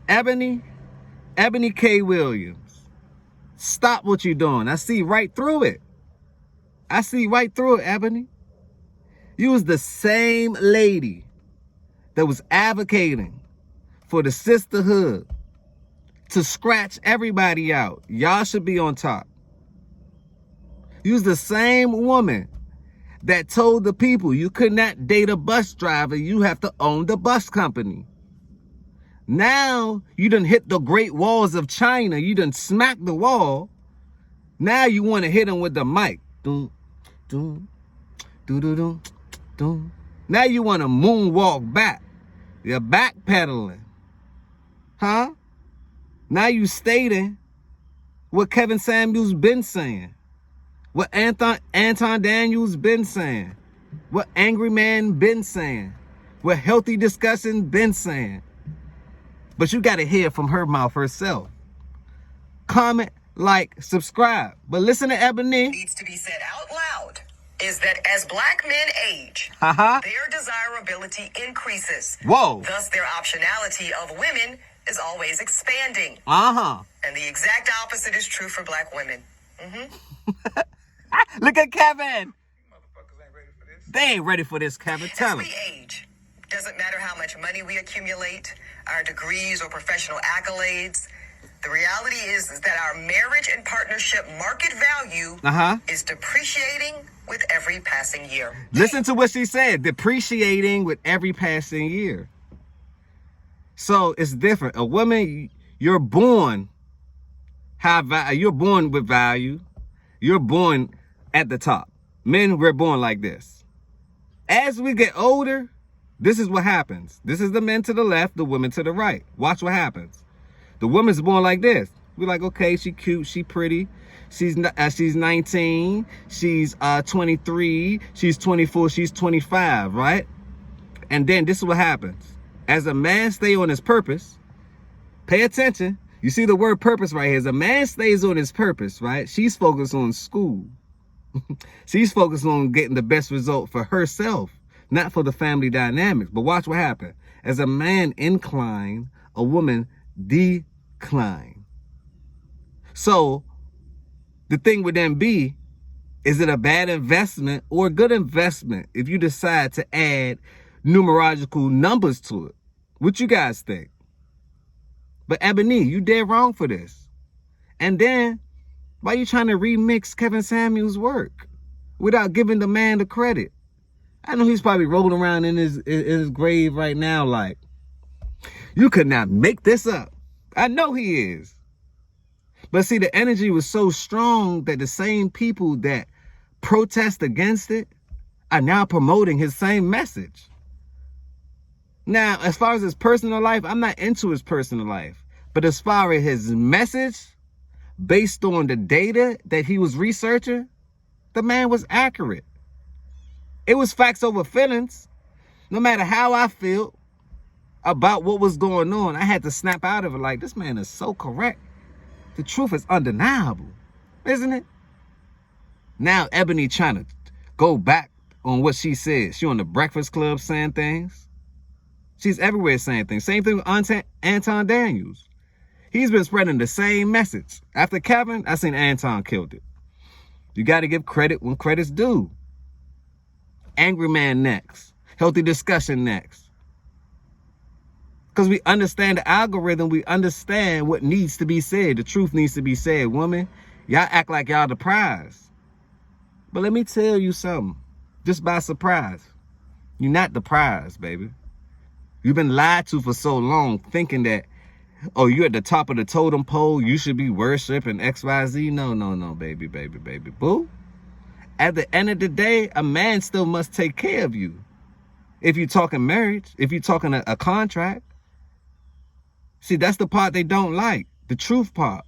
Eboni K Williams, stop what you're doing. I see right through it. I see right through it, Ebony. You was the same lady that was advocating for the sisterhood to scratch everybody out. Y'all should be on top. You was the same woman that told the people you could not date a bus driver. You have to own the bus company. Now you done hit the great walls of China. You done smacked the wall. Now you want to hit him with the mic. Doom, doom, doo doo doo, doom. Now you want to moonwalk back. You're backpedaling. Huh? Now you stating what Kevin Samuels been saying. What Anton Daniels been saying. What Angry Man been saying. What Healthy Discussion been saying. But you got to hear from her mouth herself. Comment, like, subscribe. But listen to Ebony. Needs to be said out loud is that as black men age, their desirability increases. Whoa. Thus, their optionality of women is always expanding. And the exact opposite is true for black women. Look at Kevin. Motherfuckers ain't ready for this. They ain't ready for this, Kevin. Tell them. As we age, doesn't matter how much money we accumulate, our degrees or professional accolades. The reality is that our marriage and partnership market value is depreciating with every passing year. Listen to what she said. Depreciating with every passing year. So it's different. A woman, you're born you're born with value. You're born at the top. Men, we're born like this. As we get older, this is what happens. This is the men to the left, the women to the right. Watch what happens. The woman's born like this. We're like, okay, she cute, she pretty. She's 19, she's 23, she's 24, she's 25, right? And then this is what happens. As a man stay on his purpose, pay attention. You see the word purpose right here. As a man stays on his purpose, right? She's focused on school. She's focused on getting the best result for herself, not for the family dynamics. But watch what happens. As a man incline, a woman decline. So the thing would then be, is it a bad investment or a good investment if you decide to add numerological numbers to it? What you guys think? But Ebony, you dead wrong for this. And then, why you trying to remix Kevin Samuels' work without giving the man the credit? I know he's probably rolling around in his grave right now like, you could not make this up. I know he is. But see, the energy was so strong that the same people that protest against it are now promoting his same message. Now, as far as his personal life, I'm not into his personal life. But as far as his message, based on the data that he was researching, the man was accurate. It was facts over feelings. No matter how I feel about what was going on, I had to snap out of it like, this man is so correct. The truth is undeniable, isn't it? Now Ebony trying to go back on what she said. She on the Breakfast Club saying things. She's everywhere saying things. Same thing with Anton Daniels. He's been spreading the same message. After Kevin, I seen Anton killed it. You got to give credit when credit's due. Angry Man next. Healthy Discussion next. Because we understand the algorithm. We understand what needs to be said. The truth needs to be said. Woman, y'all act like y'all the prize. But let me tell you something. Just by surprise. You're not the prize, baby. You've been lied to for so long thinking that, oh, you're at the top of the totem pole. You should be worshiping XYZ. No, baby, boo. At the end of the day, a man still must take care of you. If you're talking marriage, if you're talking a contract. See, that's the part they don't like. The truth part.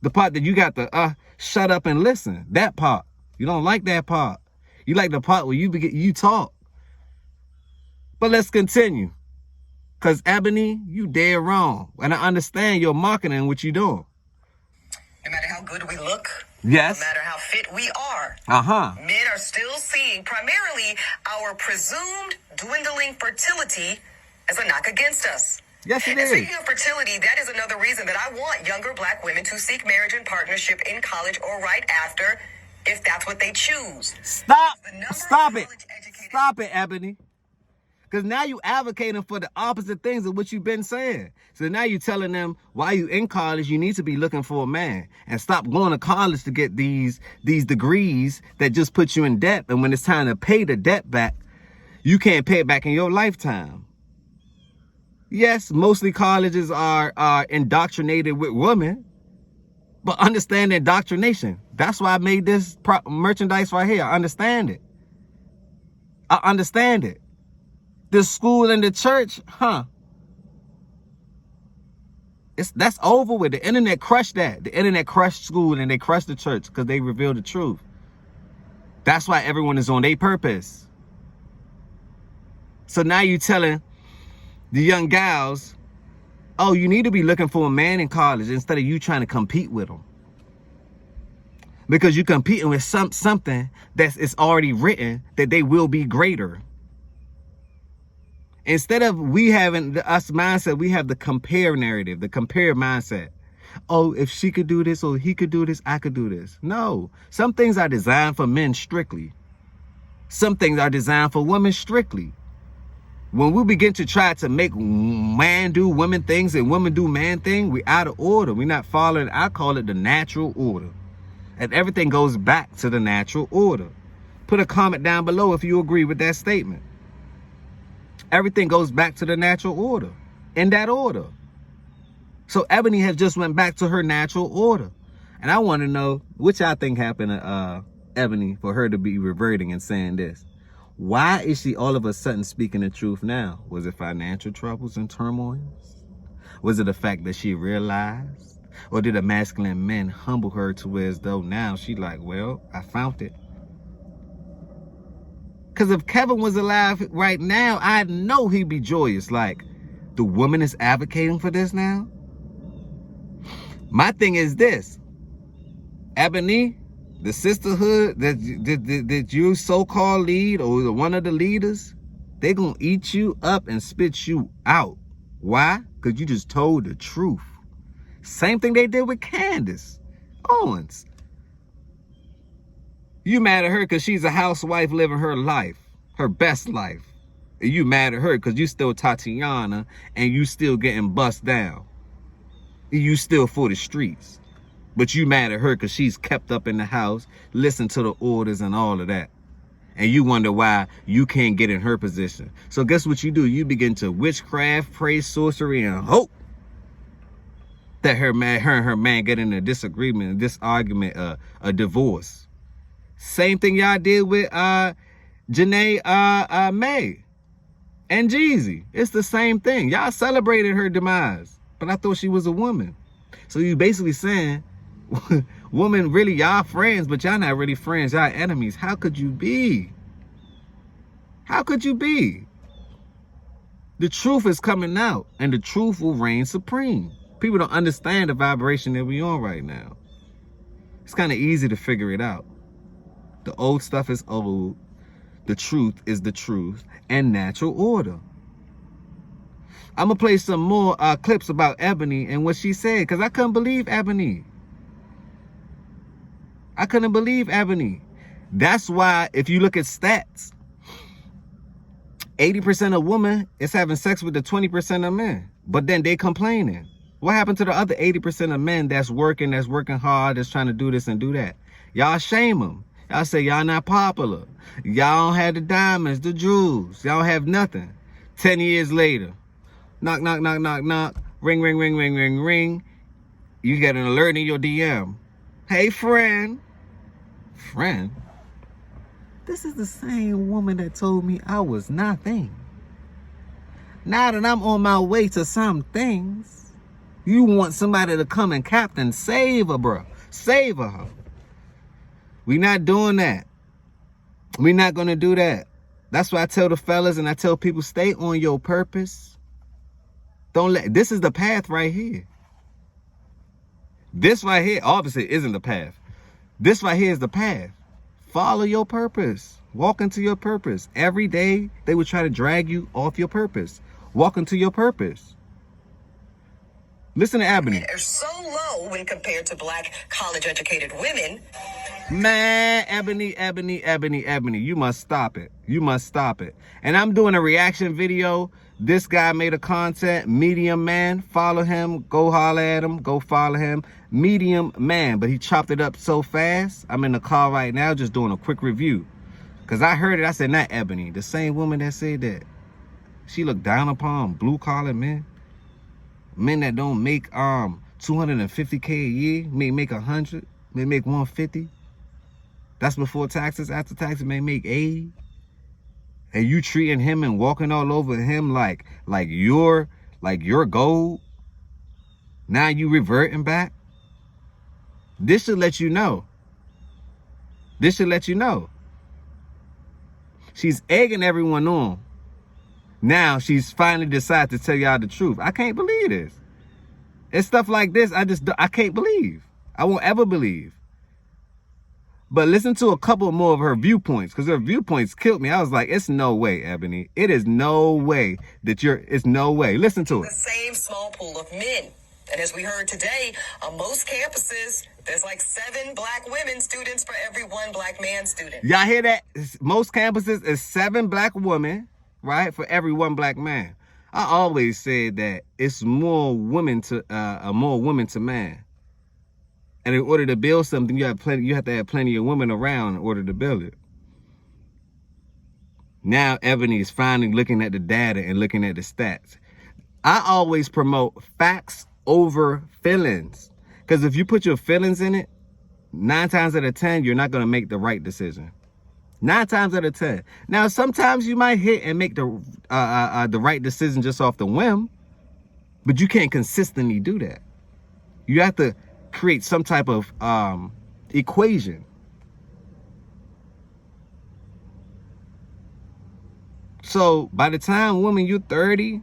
The part that you got to shut up and listen. That part. You don't like that part. You like the part where you talk. But let's continue. Because Ebony, you dead wrong. And I understand your marketing and what you're doing. No matter how good we look. Yes. No matter how fit we are. Men are still seeing primarily our presumed dwindling fertility as a knock against us. Yes, it is. Speaking of fertility, that is another reason that I want younger black women to seek marriage and partnership in college or right after, if that's what they choose. Stop it. Stop it, Ebony. Because now you advocating for the opposite things of what you've been saying. So now you're telling them while you in college, you need to be looking for a man. And stop going to college to get these degrees that just put you in debt. And when it's time to pay the debt back, you can't pay it back in your lifetime. Yes, mostly colleges are indoctrinated with women. But understand the indoctrination. That's why I made this merchandise right here. I understand it. I understand it. The school and the church, that's over with. The internet crushed that. The internet crushed school and they crushed the church because they revealed the truth. That's why everyone is on their purpose. So now you're telling the young gals, oh, you need to be looking for a man in college instead of you trying to compete with them. Because you're competing with something it's already written that they will be greater. Instead of we having the us mindset, we have the compare narrative, the compare mindset. Oh, if she could do this or he could do this, I could do this. No, some things are designed for men strictly. Some things are designed for women strictly. When we begin to try to make man do women things and women do man thing, we're out of order. We're not following, I call it the natural order. And everything goes back to the natural order. Put a comment down below if you agree with that statement. Everything goes back to the natural order, in that order. So Ebony has just went back to her natural order. And I want to know what y'all think happened to Ebony for her to be reverting and saying this. Why is she all of a sudden speaking the truth now? Was it financial troubles and turmoils? Was it the fact that she realized? Or did a masculine man humble her to where as though now she like, well, I found it. Because if Kevin was alive right now, I know he'd be joyous. Like, the woman is advocating for this now? My thing is this. Ebony, the sisterhood that you so-called lead or one of the leaders, they're going to eat you up and spit you out. Why? Because you just told the truth. Same thing they did with Candace Owens. You mad at her because she's a housewife living her life, her best life. And you mad at her because you still Tatiana and you still getting bust down. And you still for the streets. But you mad at her because she's kept up in the house, listen to the orders and all of that. And you wonder why you can't get in her position. So guess what you do? You begin to witchcraft, pray, sorcery, and hope that her and her man get in a disagreement, this argument, a divorce. Same thing y'all did with Janae May and Jeezy. It's the same thing. Y'all celebrated her demise, but I thought she was a woman. So you basically saying, woman, really y'all friends, but y'all not really friends, y'all enemies. How could you be? How could you be? The truth is coming out, and the truth will reign supreme. People don't understand the vibration that we on right now. It's kind of easy to figure it out. The old stuff is old. The truth is the truth and natural order. I'm going to play some more clips about Ebony and what she said, because I couldn't believe Ebony. I couldn't believe Ebony. That's why if you look at stats, 80% of women is having sex with the 20% of men. But then they complaining. What happened to the other 80% of men that's working hard, that's trying to do this and do that? Y'all shame them. Y'all say y'all not popular. Y'all don't have the diamonds, the jewels. Y'all have nothing. 10 years later, knock, knock, knock, knock, knock. Ring, ring, ring, ring, ring, ring. You get an alert in your DM. Hey, friend. Friend? This is the same woman that told me I was nothing. Now that I'm on my way to some things, you want somebody to come and captain save her, bro. Save her. We not doing that. We not going to do that. That's why I tell the fellas and I tell people, stay on your purpose. This is the path right here. This right here, obviously, isn't the path. This right here is the path. Follow your purpose. Walk into your purpose. Every day, they would try to drag you off your purpose. Walk into your purpose. Listen to Ebony. Are so low when compared to black college-educated women. Man, Ebony, you must stop it. You must stop it. And I'm doing a reaction video. This guy made a content, Medium Man. Follow him, go holler at him, go follow him. Medium Man, but he chopped it up so fast. I'm in the car right now just doing a quick review. Because I heard it, I said, not Ebony, the same woman that said that. She looked down upon blue-collar men. Men that don't make $250K a year, may make 100, may make 150. That's before taxes. After taxes, may make 80. And you treating him and walking all over him like you're gold. Now you reverting back. This should let you know. This should let you know. She's egging everyone on. Now she's finally decided to tell y'all the truth. I can't believe this. It's stuff like this I can't believe. I won't ever believe. But listen to a couple more of her viewpoints, because her viewpoints killed me. I was like, it's no way, Ebony. It is no way that it's no way. Listen to it. The same small pool of men. And as we heard today, on most campuses, there's like 7 black women students for every 1 black man student. Y'all hear that? Most campuses is 7 black women, right, for every 1 black man. I always said that it's more women to man. And in order to build something, you have to have plenty of women around in order to build it. Now Ebony is finally looking at the data and looking at the stats. I always promote facts over feelings. Because if you put your feelings in it, 9 times out of 10, you're not going to make the right decision. 9 times out of 10. Now, sometimes you might hit and make the right decision just off the whim, but you can't consistently do that. You have to create some type of equation. So by the time woman you're 30,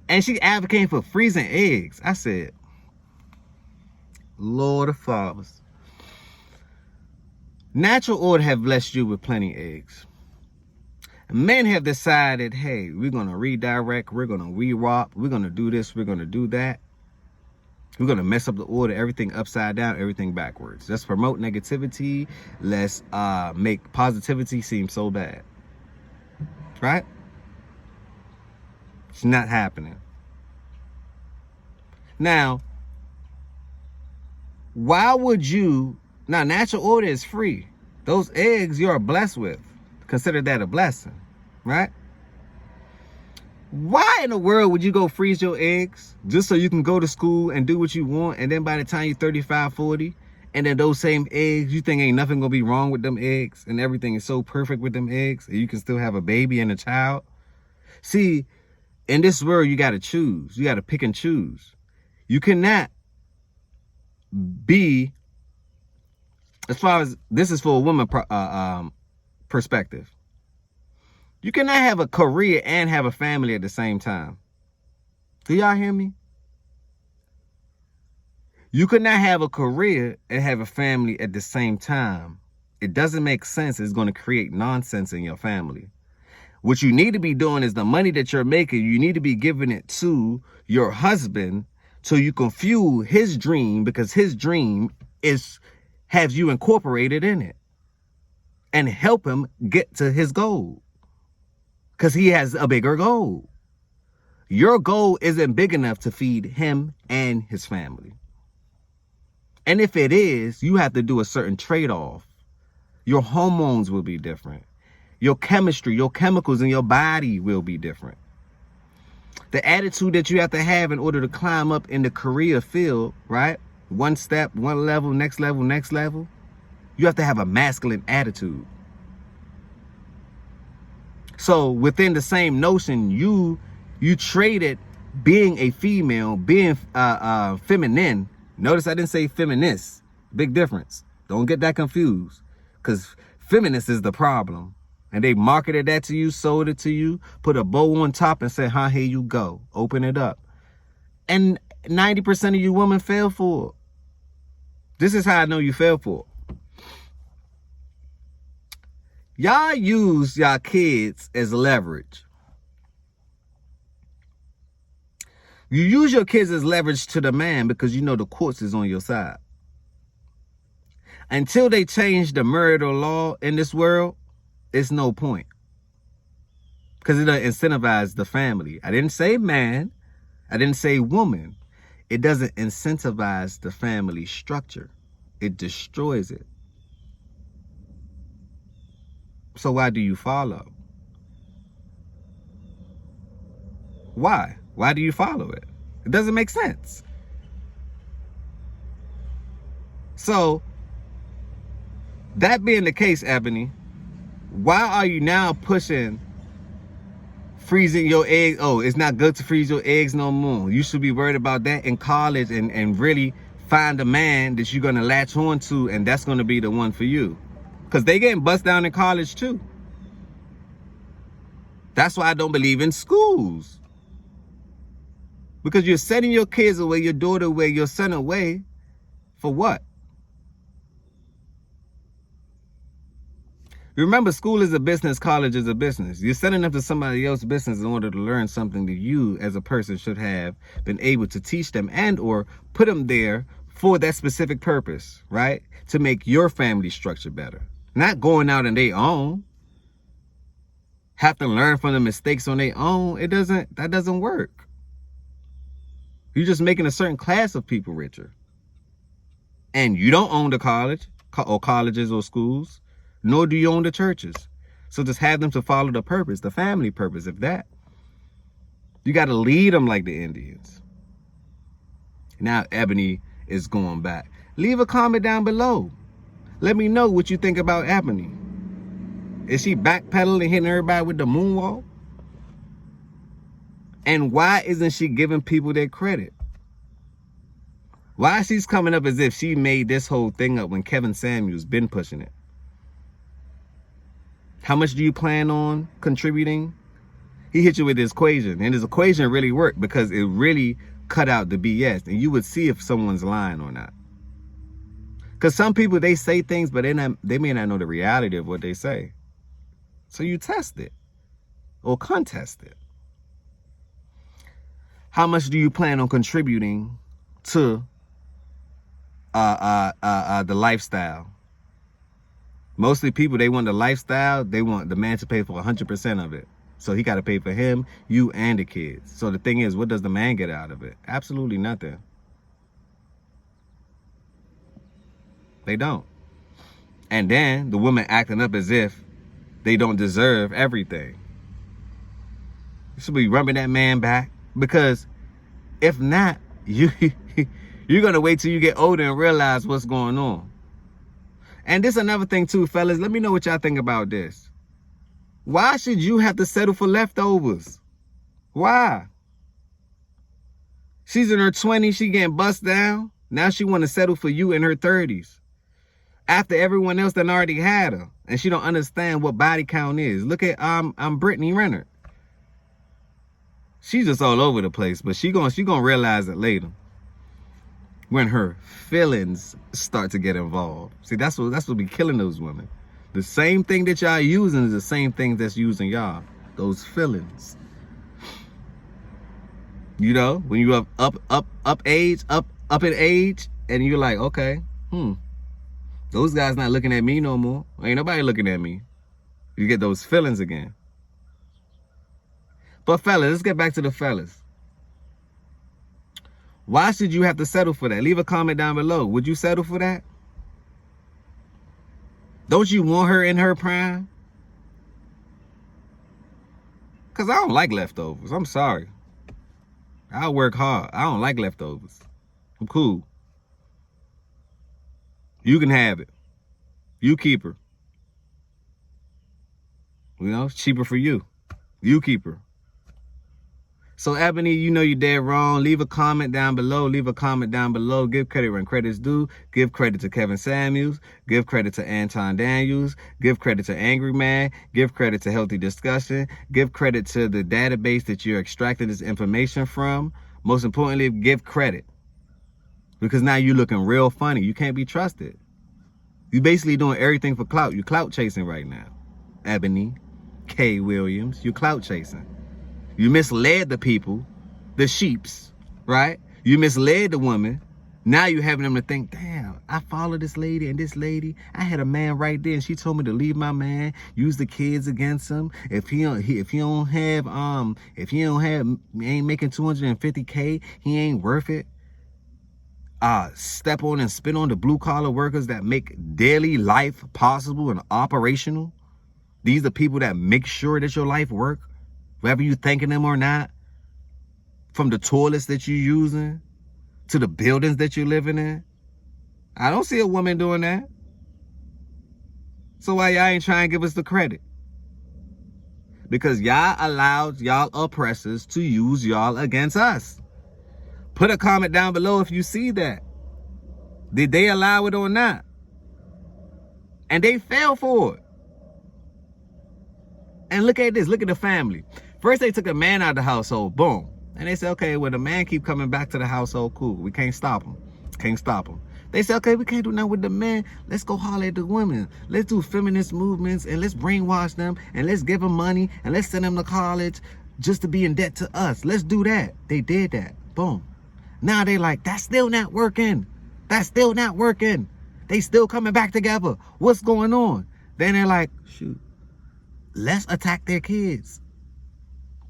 and she advocating for freezing eggs, I said, Lord of fathers. Natural order have blessed you with plenty of eggs. Men have decided, hey, we're going to redirect, we're going to re-rock, we're going to do this, we're going to do that. We're going to mess up the order, everything upside down, everything backwards. Let's promote negativity. Let's make positivity seem so bad. Right? It's not happening. Now, why would you... Now, natural order is free. Those eggs you're blessed with. Consider that a blessing. Right? Why in the world would you go freeze your eggs just so you can go to school and do what you want, and then by the time you're 35, 40, and then those same eggs, you think ain't nothing gonna be wrong with them eggs, and everything is so perfect with them eggs, and you can still have a baby and a child? See, in this world, you gotta choose. You gotta pick and choose. You cannot be, as far as, this is for a woman perspective, you cannot have a career and have a family at the same time. Do y'all hear me? You could not have a career and have a family at the same time. It doesn't make sense. It's going to create nonsense in your family. What you need to be doing is the money that you're making, you need to be giving it to your husband so you can fuel his dream, because his dream has you incorporated in it, and help him get to his goal. Because he has a bigger goal. Your goal isn't big enough to feed him and his family. And if it is, you have to do a certain trade-off. Your hormones will be different. Your chemistry, your chemicals in your body will be different. The attitude that you have to have in order to climb up in the career field, right? One step, one level, next level, next level. You have to have a masculine attitude. So within the same notion, you traded being a female, being feminine. Notice I didn't say feminist. Big difference. Don't get that confused. Because feminist is the problem. And they marketed that to you, sold it to you, put a bow on top and said, here you go. Open it up. And 90% of you women fell for it. This is how I know you fell for it. Y'all use y'all kids as leverage. You use your kids as leverage to the man because you know the courts is on your side. Until they change the marital law in this world, it's no point. Because it doesn't incentivize the family. I didn't say man. I didn't say woman. It doesn't incentivize the family structure. It destroys it. So why do you follow? Why? Why do you follow it? It doesn't make sense. So, that being the case, Ebony, why are you now pushing freezing your eggs? Oh, it's not good to freeze your eggs no more. You should be worried about that in college and really find a man that you're going to latch on to, and that's going to be the one for you. Because they getting bust down in college too. That's why I don't believe in schools. Because you're sending your kids away, your daughter away, your son away. For what? Remember, school is a business, college is a business. You're sending them to somebody else's business in order to learn something that you as a person should have been able to teach them and or put them there for that specific purpose, right? To make your family structure better. Not going out on their own. Have to learn from the mistakes on their own. That doesn't work. You're just making a certain class of people richer. And you don't own the college or colleges or schools, nor do you own the churches. So just have them to follow the purpose, the family purpose, if that. You got to lead them like the Indians. Now Ebony is going back. Leave a comment down below. Let me know what you think about Ebony. Is she backpedaling, hitting everybody with the moonwalk? And why isn't she giving people their credit? Why she's coming up as if she made this whole thing up when Kevin Samuels been pushing it? How much do you plan on contributing? He hit you with his equation, and his equation really worked because it really cut out the BS, and you would see if someone's lying or not. Because some people, they say things, but they may not know the reality of what they say. So you test it or contest it. How much do you plan on contributing to the lifestyle? Mostly people, they want the lifestyle. They want the man to pay for 100% of it. So he got to pay for him, you, and the kids. So the thing is, what does the man get out of it? Absolutely nothing. They don't. And then the woman acting up as if they don't deserve everything. You should be rubbing that man back. Because if not, you're going to wait till you get older and realize what's going on. And this is another thing too, fellas. Let me know what y'all think about this. Why should you have to settle for leftovers? Why? She's in her 20s. She getting bust down. Now she want to settle for you in her 30s. After everyone else that already had her. And she don't understand what body count is. Look at Brittany Renner. She's just all over the place, but she gonna realize it later when her feelings start to get involved. See, that's what be killing those women. The same thing that y'all using is the same thing that's using y'all. Those feelings. You know, when you have up in age, and you're like, okay, those guys not looking at me no more. Ain't nobody looking at me. You get those feelings again. But fellas, let's get back to the fellas. Why should you have to settle for that? Leave a comment down below. Would you settle for that? Don't you want her in her prime? Because I don't like leftovers. I'm sorry. I'll work hard. I don't like leftovers. I'm cool. You can have it. You keep her. You know, it's cheaper for you. You keep her. So, Ebony, you know you're dead wrong. Leave a comment down below. Leave a comment down below. Give credit when credit's due. Give credit to Kevin Samuels. Give credit to Anton Daniels. Give credit to Angry Man. Give credit to Healthy Discussion. Give credit to the database that you're extracting this information from. Most importantly, give credit. Because now you're looking real funny. You can't be trusted. You're basically doing everything for clout. You're clout chasing right now. Eboni K Williams. You're clout chasing. You misled the people, the sheeps, right? You misled the woman. Now you having them to think, damn, I followed this lady and this lady. I had a man right there and she told me to leave my man, use the kids against him. If he ain't making 250K, he ain't worth it. Step on and spit on the blue collar workers that make daily life possible and operational. These are people that make sure that your life work, whether you thanking them or not. From the toilets that you're using to the buildings that you're living in. I don't see a woman doing that. So why y'all ain't trying to give us the credit? Because y'all allowed y'all oppressors to use y'all against us. Put a comment down below if you see that. Did they allow it or not? And they fell for it. And look at this. Look at the family. First, they took a man out of the household. Boom. And they said, okay, well, the man keep coming back to the household. Cool. We can't stop him. Can't stop him. They said, okay, we can't do nothing with the men. Let's go holler at the women. Let's do feminist movements and let's brainwash them and let's give them money and let's send them to college just to be in debt to us. Let's do that. They did that. Boom. Now they like, that's still not working. That's still not working. They still coming back together. What's going on? Then they're like, shoot, let's attack their kids.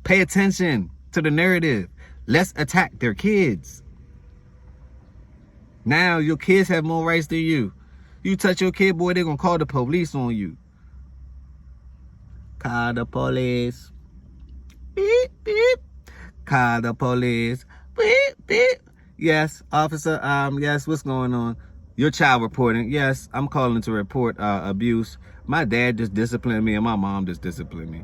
Pay attention to the narrative. Let's attack their kids. Now your kids have more rights than you. You touch your kid, boy, they're gonna call the police on you. Call the police. Beep, beep. Call the police. Beep, beep. Yes, officer, yes, what's going on? Your child reporting. Yes, I'm calling to report abuse. My dad just disciplined me and my mom just disciplined me.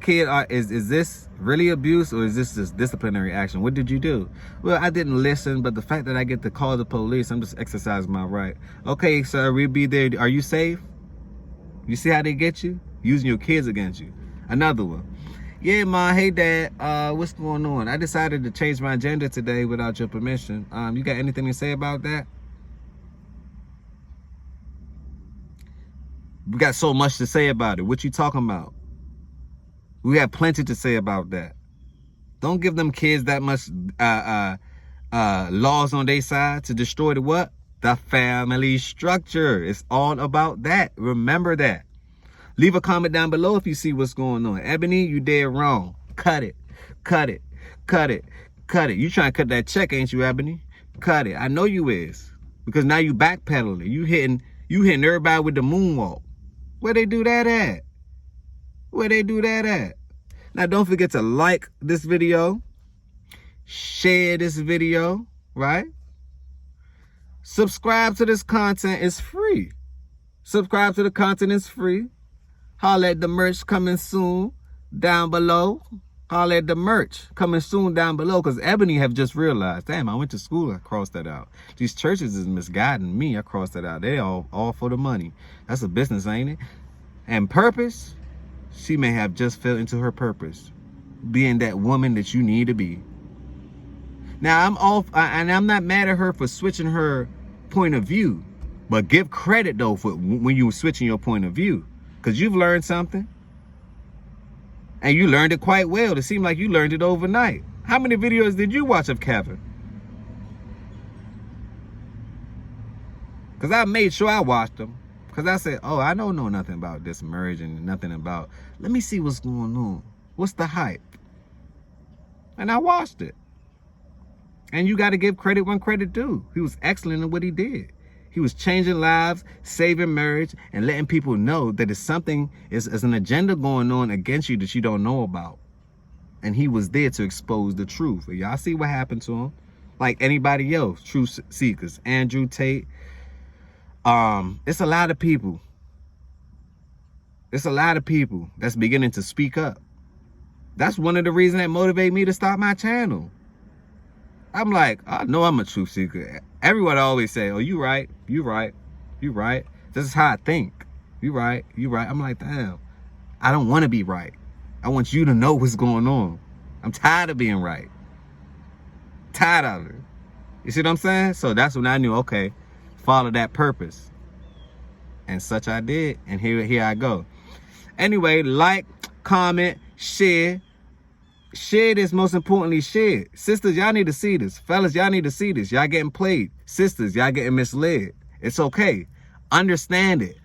Kid, is this really abuse or is this just disciplinary action? What did you do? Well, I didn't listen, but the fact that I get to call the police, I'm just exercising my right. Okay, sir, we'll be there. Are you safe? You see how they get you? Using your kids against you. Another one. Yeah, Ma, hey, Dad, what's going on? I decided to change my gender today without your permission. You got anything to say about that? We got so much to say about it. What you talking about? We have plenty to say about that. Don't give them kids that much laws on their side to destroy the what? The family structure. It's all about that. Remember that. Leave a comment down below if you see what's going on. Ebony, you dead wrong. Cut it. Cut it. Cut it. Cut it. You trying to cut that check, ain't you, Ebony? Cut it. I know you is. Because now you backpedaling. You hitting everybody with the moonwalk. Where they do that at? Where they do that at? Now, don't forget to like this video, share this video, right? Subscribe to this content. It's free. Subscribe to the content. It's free. Holla at the merch coming soon down below. Holla at the merch coming soon down below. Because Ebony have just realized, damn, I went to school. I crossed that out. These churches is misguiding me. I crossed that out. They all for the money. That's a business, ain't it? And purpose, she may have just fell into her purpose, being that woman that you need to be. Now, and I'm not mad at her for switching her point of view, but give credit, though, for when you were switching your point of view, because you've learned something, and you learned it quite well. It seemed like you learned it overnight. How many videos did you watch of Kevin? Because I made sure I watched them. Because I said, oh, I don't know nothing about this marriage and nothing about, let me see what's going on. What's the hype? And I watched it. And you got to give credit when credit due. He was excellent in what he did. He was changing lives, saving marriage, and letting people know that it's something, is an agenda going on against you that you don't know about. And he was there to expose the truth. Y'all see what happened to him? Like anybody else, truth seekers. Andrew Tate. It's a lot of people. It's a lot of people that's beginning to speak up. That's one of the reasons that motivate me to start my channel. I'm like, I know I'm a truth seeker. Everyone always say, oh, you right, you right, you right. This is how I think. You right, you right. I'm like, damn, I don't want to be right. I want you to know what's going on. I'm tired of being right. Tired of it. You see what I'm saying? So that's when I knew, okay, follow that purpose. And such I did. And here I go. Anyway, like, comment, share. Share this, most importantly, share. Sisters, y'all need to see this. Fellas, y'all need to see this. Y'all getting played. Sisters, y'all getting misled. It's okay. Understand it.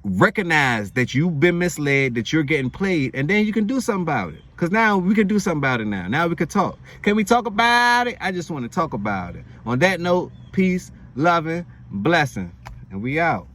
Recognize that you've been misled, that you're getting played, and then you can do something about it. Because now we can do something about it now. Now we can talk. Can we talk about it? I just want to talk about it. On that note, peace, loving, blessing. And we out.